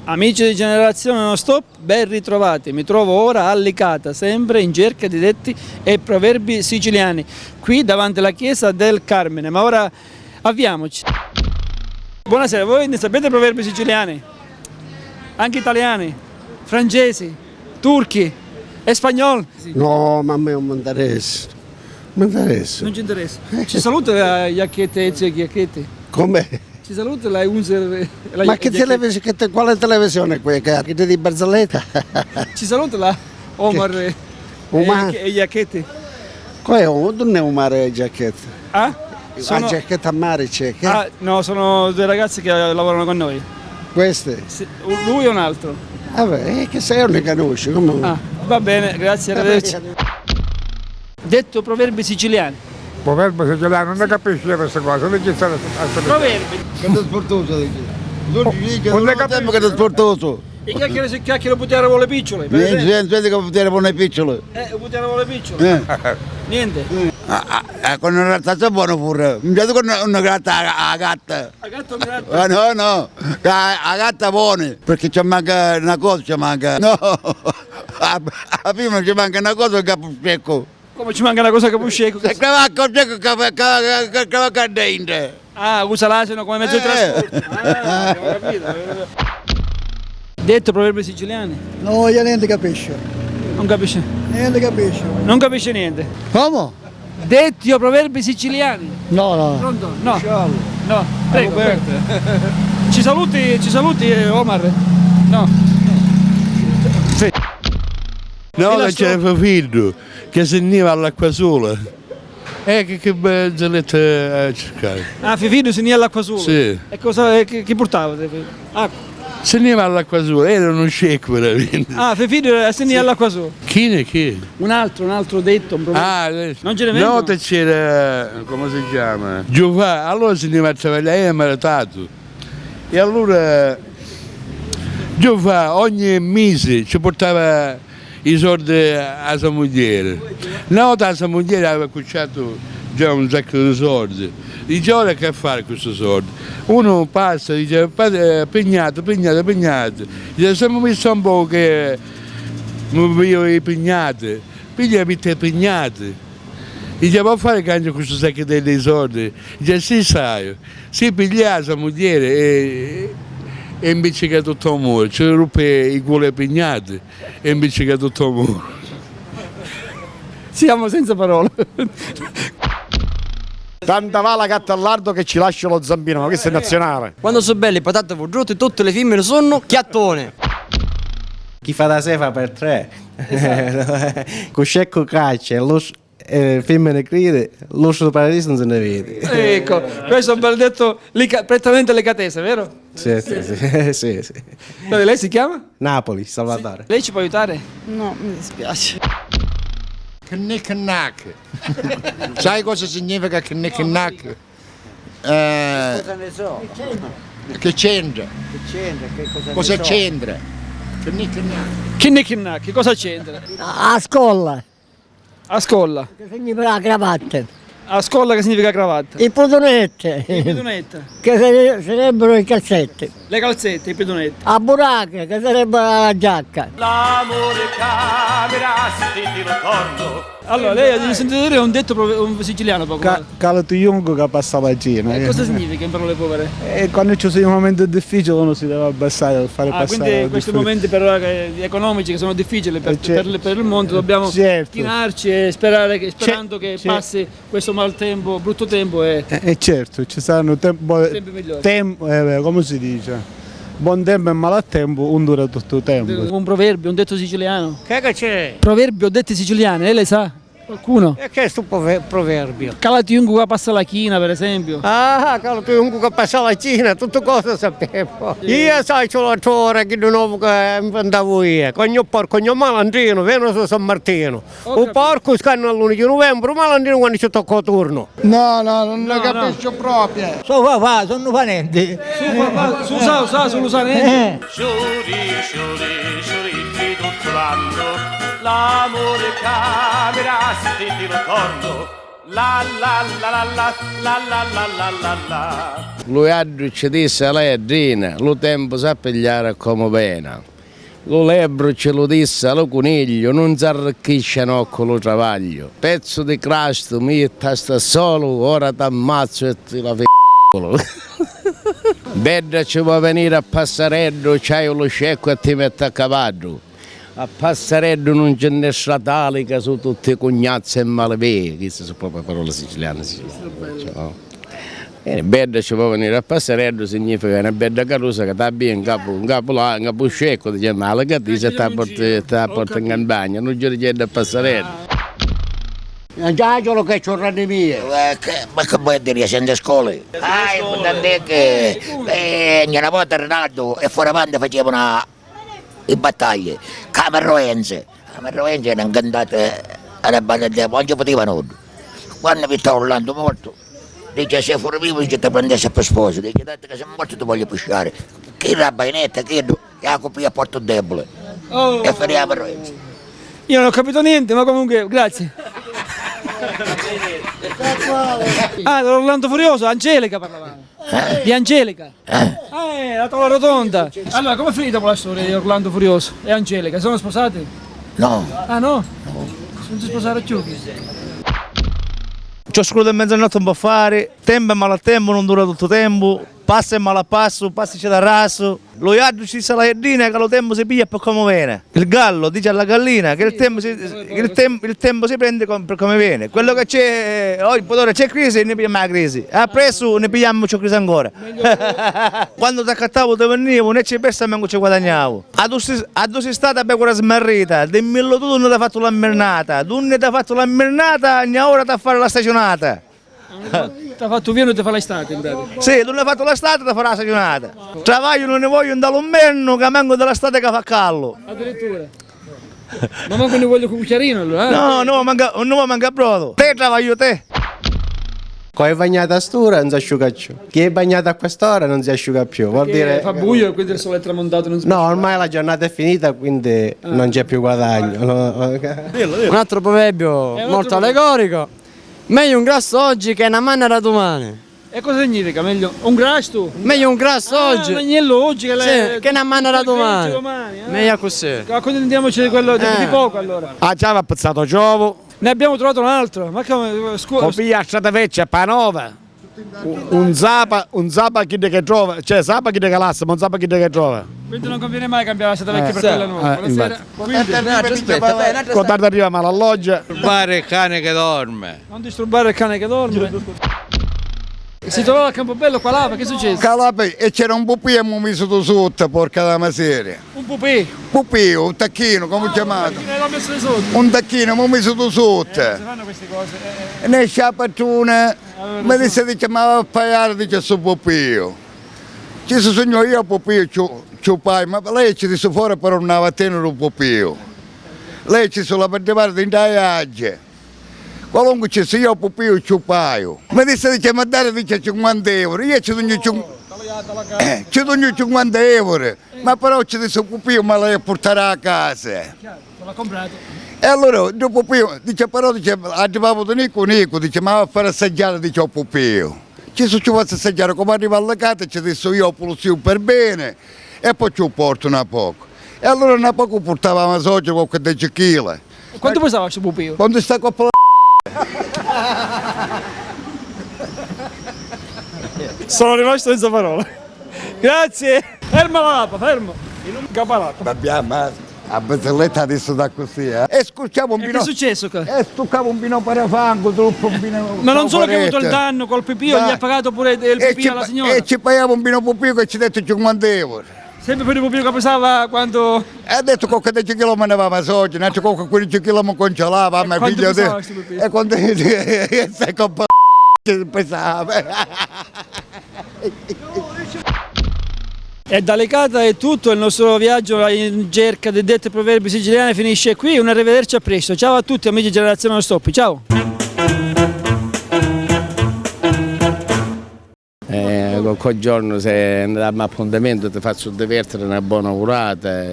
Amici di Generazione Non Stop, ben ritrovati. Mi trovo ora a Licata, sempre in cerca di detti e proverbi siciliani, qui davanti alla chiesa del Carmine. Ma ora avviamoci. Buonasera, voi ne sapete proverbi siciliani? Anche italiani, francesi, turchi e spagnoli? No, ma a me non mi interessa. Mi interessa. Non ci interessa. Ci saluta Iacchete e Chiacchetti. Com'è? Ci saluta la Unser. Ma che televisione, quale televisione è quella? Che di Barzelletta? Ci saluta la Omar Omar? e Iacchetti. Non è un mare giacchetta? Ah? La giacchetta a mare c'è? Che? Ah, no, sono due ragazzi che lavorano con noi. Queste? Sì, lui e un altro. Vabbè, che sei non ne conosci? Come? Ah, va bene, grazie, arrivederci. Detto proverbi siciliani. Proverbio siciliano, non ne capisci queste cose, non ci stanno a sapere. Proverbi. Che è sportoso di chi? Non ne capisci. Che è sportoso. I chiacchiere si chiacchiere puttane con le picciole. Per esempio. Vedi che potere con le piccole. Puttane con le picciole. Niente. Con una razzazza buona pure. Mi piace con una gatta a gatta. A gatto mi No, a gatta buona. Perché ci manca una cosa, ci manca. No, a prima ci manca una cosa, il capo secco. Come ci manca una cosa che può scecco? Il capo secco che va dentro. Ah, usa l'asino come mezzo di trasporto. Ah, ho capito. Detto proverbi siciliani. No, io niente capisco. Non capisce. Niente capisco. Non capisce niente. Come? Detti o proverbi siciliani. No, no. Pronto? No. No, prego. Ci saluti Omar? No. Sì. No, che c'era figlio che si niva all'acqua sola. Che barzelletta a cercare. Ah, Fifido si nia all'acqua sola? Sì. E cosa, che portava? Acqua. Si niva all'acqua sola, era uno scecco veramente. Ah, Fifido si nia all'acqua sola. Chi? Un altro detto, un proverbio. Non ce ne vengono? No, c'era, come si chiama? Giovanni, allora si niva a travagliare, era maritato. E allora Giovanni ogni mese ci portava i soldi a sua moglie. Una volta la sua moglie aveva cucciato già un sacco di soldi. Dice ora che fare con questi soldi? Uno passa e dice pegnato. Dice siamo messo un po' che mi vedo i pegnati. Piglia mette pegnati. Dice può fare cambio con questo sacco dei soldi? Dice sì sai. Si piglia la sua moglie e invece che tutto il muro, ci ruppe i cuori pegnati e invece che tutto il muro. Siamo senza parole. Tanta va la gatta all'ardo che ci lascia lo zampino, ma questo è nazionale. Quando sono belle patate forgiute, tutte le femmine sono chiattone. Chi fa da sé fa per tre. Con scecco caccia, femmine cride, l'uscio del paradiso non se ne vede. Ecco, questo è un bel detto prettamente lecatese, vero? Sì. Lei si chiama? Napoli, Salvatore. Lei ci può aiutare? No, mi dispiace. Knick-knack. Sai cosa significa knick-knack? Cosa ne so? Che c'entra? Cosa ne so? c'entra? Knick-knack. Che cosa c'entra? A scuola, A scolla. che significa la cravatta. A scolla che significa cravatta? I pedonette, I pedonetta. che sarebbero i calzetti. Le calzette, i pedonetti. A buracche, che sarebbe la giacca. Allora, lei ha sentito dire un detto un siciliano poco fa. Calato Jungo che passa la Cina. E cosa significa in parole povere? E quando ci sono i momenti difficili uno si deve abbassare per fare passare. Quindi questi momenti però economici che sono difficili per il mondo dobbiamo chinarci e sperando che passi questo maltempo, brutto tempo e certo, ci saranno tempi migliori. come si dice? Buon tempo e malattempo, un dura tutto il tempo. Un proverbio, un detto siciliano. Che c'è? Proverbio, detti siciliani, lei le sa? Qualcuno? E che è questo proverbio? Calati un che passa la china, per esempio. Ah, un che passa la Cina, tutto cosa sapevo. Io sai, c'ho la tora che di nuovo che inventavo io. Con il porco, con il malandrino, viene su San Martino. Un porco scanna all'1 di novembre, un malandrino quando ci tocca il turno. No, non ne capisco proprio. Sono fanenti. Su l'usanente. Tutto l'anno l'amore camera, sti ti ricordo Lui altro ci disse lei Rina, lo tempo sa pigliare come pena. Lo lebbro ce lo disse allo coniglio, non si arricchisce con lo travaglio. Pezzo di crasto, mi sta solo, ora t'ammazzo e ti la f***o. Bedda ci può venire a Passareddo, c'hai lo scecco e ti mette a cavallo. A Passareddo non c'è né stratalica su tutti i cognazzi e malvei, queste sono proprio parole siciliane. Bedda ci può venire a Passareddo significa una bella carusa che sta bene in capo scecco, diciamo, alla gattina sta a portare in campagna, non ci richiede a Passareddo. Già ce l'ho che c'ho rane mie. Ma che vuoi dire senza scuole? Tant'è che una volta Ronaldo e fuori avanti facevano le battaglie. Camerroense erano cantate alla battaglia, non ci potevano. Quando mi sta urlando morto, dice se fuori vivo dice ti prendesse per sposo, dice tanto che sei morto ti voglio pusciare. Chi la bainetta, chi la copia a Porto Debole. E feriamo a Renzi. Io non ho capito niente, ma comunque grazie. Orlando Furioso, Angelica parlavamo. Di Angelica. La tavola rotonda. Allora, come è finita con la storia di Orlando Furioso e Angelica? Sono sposati? No. Ah no? Non si sposarono più? Ci ho scritto in mezzanotte un po' a fare, tempo e malatempo non dura tutto tempo, passa e malapasso, passi c'è da raso. Lo iadro ci sa la iardina che lo tempo si piglia per come viene. Il gallo dice alla gallina che il tempo si prende per come viene. Quello che c'è, oggi c'è crisi ne pigliamo la crisi, appresso ne pigliamo c'è crisi ancora. Quando ti accattavo ti venivo, ne ci persa manco ci guadagnavo. Ad sei stata per quella smarrita, dimmelo tu non ti hai fatto la mernata, tu ne ti hai fatto la mernata e ora ti a fare la stagionata. Ti ha fatto via non ti fa l'estate in pratica? Sì, tu ne hai fatto l'estate ti farà la stagionata. Travaglio non ne voglio andare un menno che manco dell'estate che fa callo. Addirittura? Ma manco ne voglio con cucchiarino allora? No, manca brodo. Te travaglio te. Chi è bagnato a st'ora non si asciuga più. Chi è bagnato a quest'ora non si asciuga più. Vuol dire... Fa buio e quindi il sole è tramontato. Non si no, ormai la giornata è finita, quindi non c'è più guadagno. Un altro proverbio molto allegorico. Meglio un grasso oggi che una manna domani. E cosa significa? Meglio un grasso? Meglio un grasso oggi. Un agnello oggi che una manna domani. Domani. Meglio così. Accontentiamoci di quello di poco allora. Già va pezzato giovo. Ne abbiamo trovato un altro. Ma come scusa? Copia a strada vecchia, panova. Un zapa chi che trova, cioè zapa chi che lassa, ma un zapa chi che trova. Quindi non conviene mai cambiare la strada vecchia per quella nuova. Quando arriva male alloggia. Disturbare il cane che dorme. Non disturbare il cane che dorme. Si trovava a Campobello qua là, che è successo? Calapè, e c'era un pupì e mi ho messo tu sotto, porca la miseria. Un pupì? Pupì, un tacchino, come chiamato? L'ho messo di sotto. Un tacchino, mi ho messo tu sotto. Si fanno queste cose. E ne esce la patrona, mi dice, ma va a pagare, dice, su pupì. Ci sono io a pupì, c'ho pai, ma lei ci disse fuori per non aveva tenere un pupì. Lei ci sono per parte in viaggio. Qualunque ci sia io pupì, c'ho paio. Mi dice, ma dare, dice, 50 euro. Io ci do 50 euro. Ma però ci disse pupì, ma lei porterà a casa. L'ha comprato. E allora, dopo pupì, dice, però, dice, arrivavo da Nico, dice, ma va a fare assaggiare, dice, il pupì. Ci faccio assaggiare, come arriva alla casa, ci disse io pulizio per bene e poi ci porto un poco. E allora un poco portavamo a socio qualche 10 kg. Quanto pesava questo pupì? Quando sta qua per Sono rimasto senza parole. Grazie. Fermo la lapa, fermo. Capalata. abbiamo a barzelletta adesso da così, E scucciamo un E vino. che è successo? E stuccavo un vino parafango, troppo un vino. Ma non solo che ha avuto il danno col pipì, gli ha pagato pure il pipì alla signora. E ci pagava un vino pupì che ci ha detto 50 euro. Sempre per il pupì che pesava quando... E ha detto che 10 kg me ne aveva oggi, ne ha detto che 15 kg mi congelava, a me quanto figlio pesava questo pipì? E quando sei con pesava. E da Lecata è tutto, il nostro viaggio in cerca dei detti proverbi siciliani finisce qui, un arrivederci a presto. Ciao a tutti amici di Generazione Non Stop, ciao! Quel giorno se andiamo a appuntamento ti faccio divertere una buona curata.